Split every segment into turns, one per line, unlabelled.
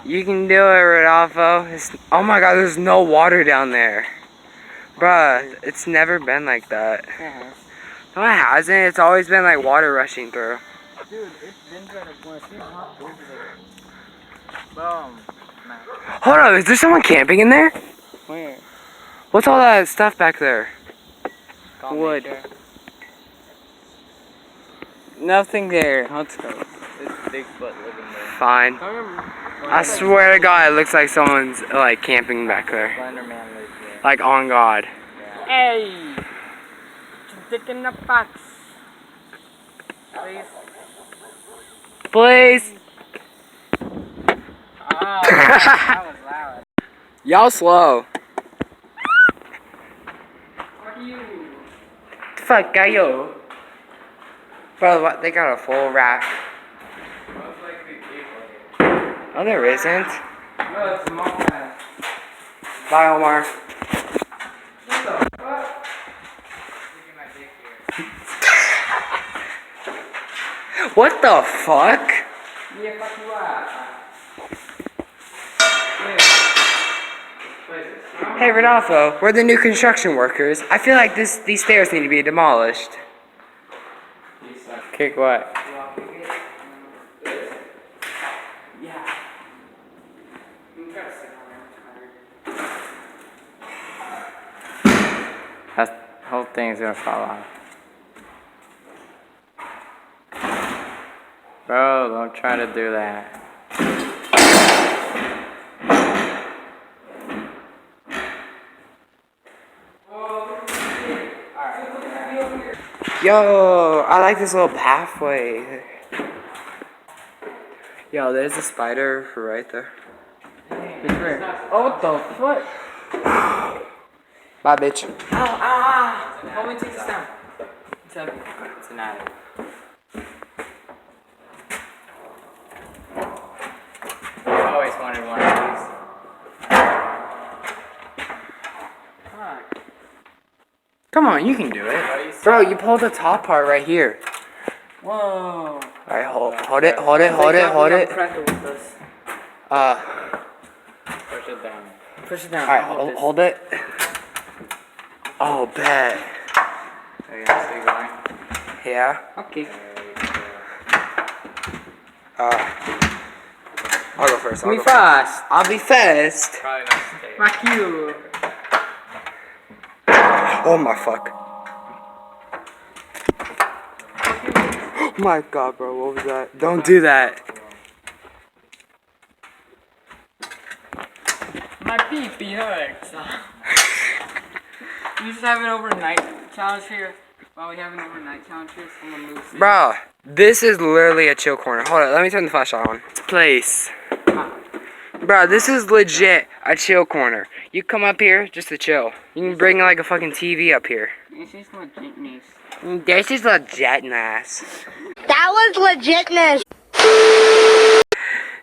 You can do it, Rodolfo. Oh my god, there's no water down there. Bruh, it's never been like that. No, it hasn't. It's always been like water rushing through.
Dude, it's been better when it's been hot. Boom.
Hold on, is there someone camping in there?
Where?
What's all that stuff back there?
Wood. Nothing there. Let's go. It's Bigfoot living there.
Fine. I swear to God, it looks like someone's like camping back there.
Slenderman lives there.
Like on God.
Yeah. Hey! Dick in the box. Please.
Please.
Oh, that was loud.
Y'all slow.
Fuck you.
Fuck yo. Bro, what? They got a full rack. Oh, there isn't.
No, it's a small man.
Bye, Omar.
What the fuck? Look at my dick here.
What the fuck?
Yeah, fuck you up.
Hey, Rodolfo, we're the new construction workers. I feel like these stairs need to be demolished.
Kick what?
Yeah.
That whole thing's gonna fall off. Bro, don't try to do that.
Yo, I like this little pathway. Yo, there's a spider right there.
Oh, what the fuck?
Bye, bitch.
Ow. Help me take this down. It's heavy. It's an attic. I always wanted one of these. Fuck.
Come on, you can do it. Bro, you pulled the top part right here.
Whoa.
Alright, hold it.
Push it down. Push it down.
Alright, hold it. Oh, bet.
Are you gonna stay going?
Yeah.
Okay.
I'll go first.
Be fast.
I'll be fast.
Probably not stay. Fuck you.
Oh my fuck. Oh my god, bro, what was that? Don't do that.
My pee-pee hurts. We just have an overnight challenge here. While we have an overnight challenge here, someone moves in.
Bro, this is literally a chill corner. Hold on, let me turn the flashlight on. This place. Bro, this is legit a chill corner. You come up here just to chill. You can bring like a fucking TV up here.
This is legitness.
This is legitness.
That was legitness.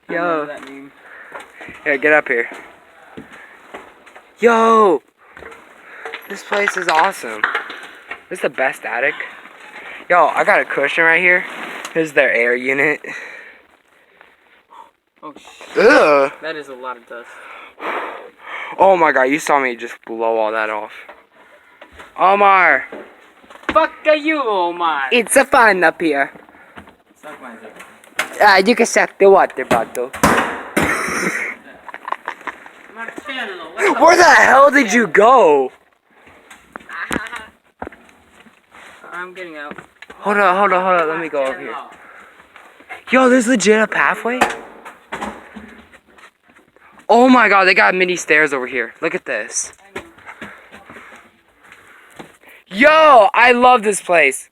Yo. Here, get up here. Yo. This place is awesome. This is the best attic. Yo, I got a cushion right here. This is their air unit.
Oh shit.
Ugh.
That is a lot of dust.
Oh my god, you saw me just blow all that off. Omar.
Fuck you, Omar.
It's a fun up here.
Suck my dick.
You can suck the water bottle.
Marcello,
Where the hell did you go?
I'm getting out.
Hold on. Let me go over here. Yo, there's legit a pathway? Oh my god, they got mini stairs over here. Look at this. Yo, I love this place.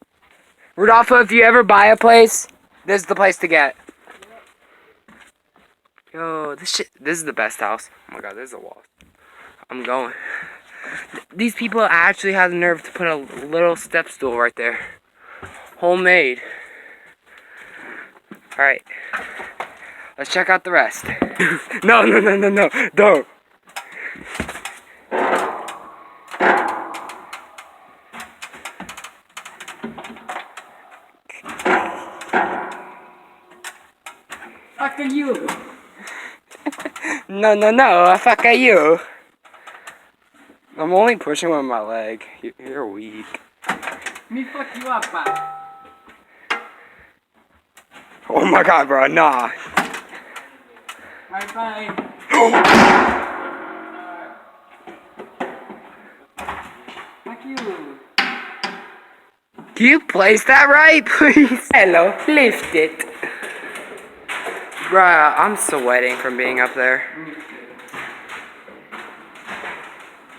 Rodolfo, if you ever buy a place, this is the place to get. Yo, this is the best house. Oh my god, there's a wall. I'm going. These people actually have the nerve to put a little step stool right there. Homemade. Alright. Let's check out the rest. No. Don't.
Fuck you.
No, fuck you. I'm only pushing with my leg. You're weak.
Me fuck you up, bye.
Oh my god, bro, nah.
Alright, bye. Fuck you.
Can you place that right, please? Hello, lift it. Bruh, I'm sweating from being up there.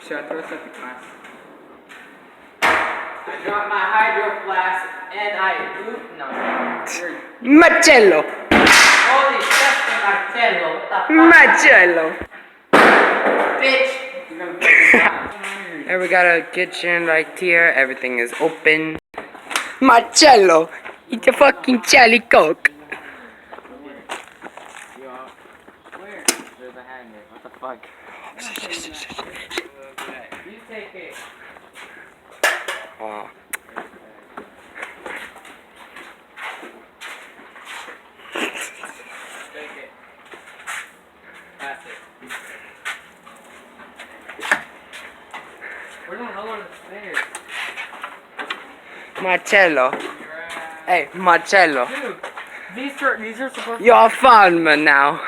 Should I throw us at the class? I dropped my hydro flask and
Marcello!
Holy shit, Marcello. What the fuck?
Marcello!
Bitch! You're gonna put me down.
And we got a kitchen right here. Everything is open. Marcello! Eat a fucking Charlie Coke.
Where? There's a hanger. What the fuck? You take it.
Oh.
Take it. Pass it. Where the hell are the stairs?
Marcello. Hey, Marcello.
Dude, these are supposed to
You're a fun man now.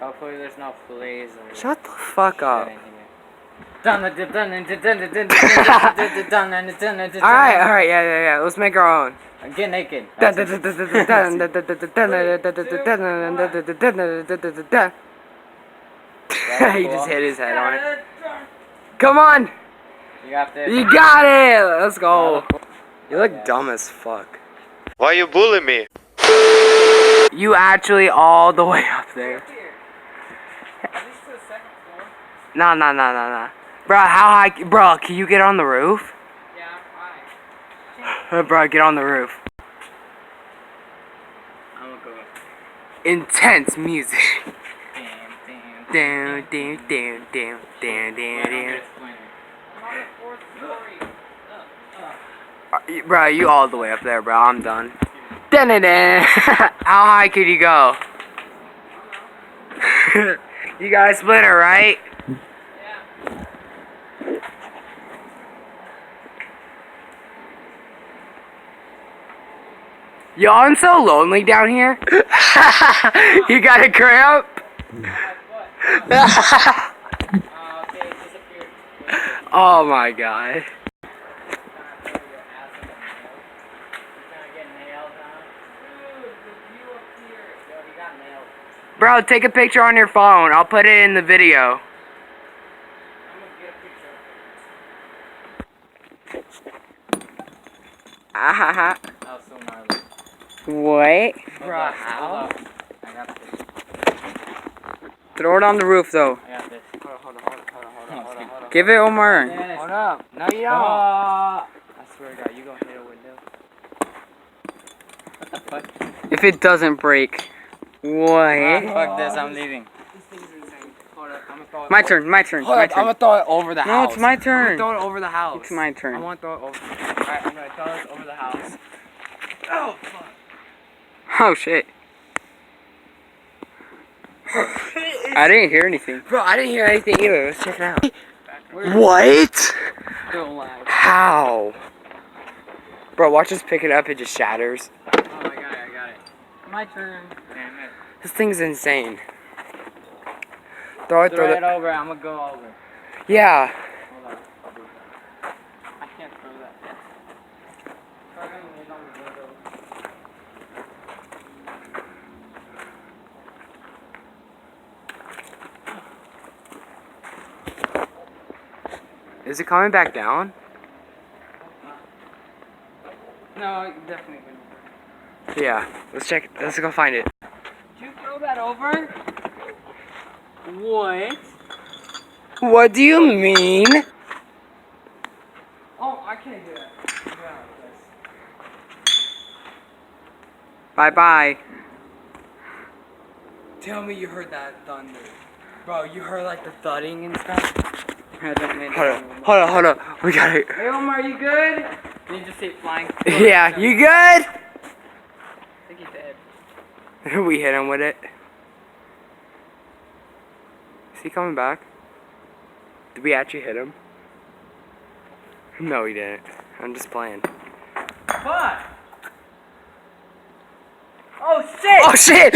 hopefully there's no fleas or
Shut the fuck up.
Alright,
Alright, yeah. Let's make our own.
get naked.
He just hit his head on it. Come on!
You got this.
You got it! Let's go. You look dumb as fuck.
Why you bully me?
You actually all the way up there. Nah. Bro, how high? Bro, can you get on the roof?
Yeah, I'm fine.
Bro, get on the roof.
I'm gonna go.
Intense music.
Damn.
Down.
I'm on the 4th story.
Bro, you all the way up there, bro. I'm done. How high could you go? You got a splitter, right?
Yeah.
Yo, I'm so lonely down here. You got a cramp?
Okay, it disappeared.
Oh my god. Bro, take a picture on your phone. I'll put it in the video.
That was so gnarly.
What?
Bro, how? I got this.
Throw it on the roof though.
I got this. Hold on.
Give it Omar.
Yes.
Hold up. No, you don't. I swear to God, you gonna hit a window.
What the fuck?
If it doesn't break. What?
Fuck this, I'm leaving.
My turn.
I'm gonna throw it over the house.
No, it's my turn.
I'm gonna throw it over the house.
It's my turn.
I want to throw it over. Alright, I'm gonna throw this over the house. Oh, fuck.
Oh shit. I didn't hear anything.
Bro, I didn't hear anything either. Let's check it out.
What?
Don't lie.
How? Bro, watch us pick it up. It just shatters.
Oh, I got it. My turn. Damn it.
This thing's insane. Throw it.
Throw it over, I'm gonna go over.
Yeah.
Hold on. I'll do that. I can't throw that yet. Throw it on the window.
Is it coming back down?
No, it definitely wouldn't.
Yeah. Let's check. Let's go find it.
Did you throw that over? What?
What do you mean?
Oh, I can't do that.
Bye bye.
Tell me you heard that thunder. Bro, you heard like the thudding and stuff?
Hold on. We got it.
Hey Omar, you good? Did you just say flying?
Yeah, you good?
I think he's dead.
We hit him with it. he coming back? Did we actually hit him? No, he didn't. I'm just playing.
What? Oh shit!
Oh shit!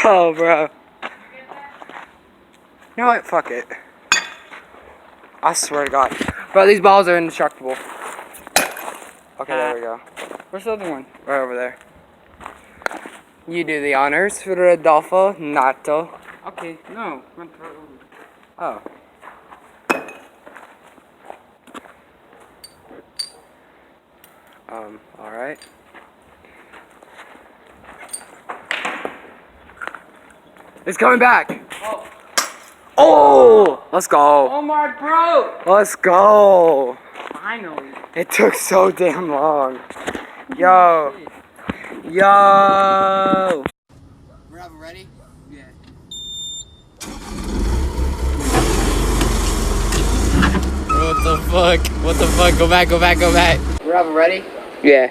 Oh, bro. You know what? Fuck it. I swear to God. Bro, these balls are indestructible. Okay, there we go.
Where's the other one?
Right over there. You do the honors, Rodolfo Nato.
Okay, no. Run through it.
Oh. Alright. It's coming back!
Oh.
Oh! Let's go!
Oh my bro!
Let's go!
Finally.
It took so damn long. Yo! Yo!
Rob, ready?
Yeah.
What the fuck? What the fuck? Go back, go back, go back.
Rob, ready?
Yeah.